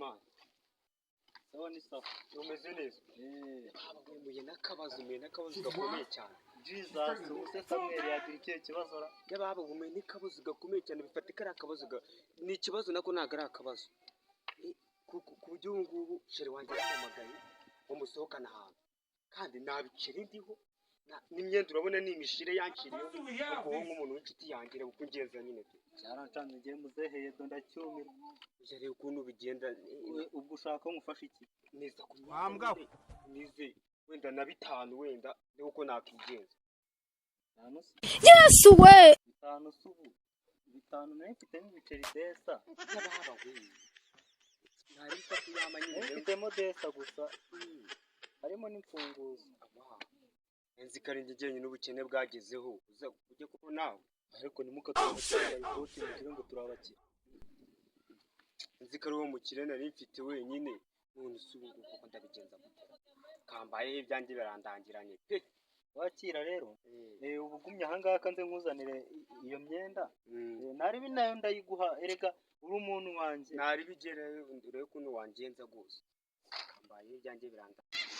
man. Sawa ni sawa. Umeze neza? Mbuye n'akabazo gakomeye cyane. Jesus, use Samuel yagira ikihe kibazo ra? Yababa gumenye n'akabazo gakomeye cyane bifatika ari akabazo ni ikibazo nako naga ari akabazo. Ku buryo ngubu shere wanjye yahamagaye umusohokana ahantu. Kandi nabicira indiho n'imyenda urabona ni imishire yanciriye ubwo nk'umuntu w'inshuti yanjye uko ngenza nyine Cyarancanze ngiye muzeheye do ndacyumira. Ujye ukuntu bigenda ubwo ushaka mufasha iki? Neza kumbwa. Nize wenda na 5 wenda nuko nakigenza. Yes we. 5 subu. 5 nayo mfite n'ibiceri desa. Yababa we. Ntari mfite yamanye mfitemo desa gusa. Harimo n'imfunguzo. Enzi karindi genye n'ubukene bwagezeho ujye kuko nawe ariko nimukatubasanga ikoti mugira ngo turabakira. Enzi kari wo mukire nari mfite wenyine none subu kuko ndabigenza gutera. Kambaye ibyanjye birandangiranye pe. Wakira rero ubugumye ahangaha kanze nkuzanire iyo myenda nari binayo ndayiguha erega uri umuntu wanje nari bigere urebe kuno wangenza gose. Kambaye ibyanjye birandangiranye.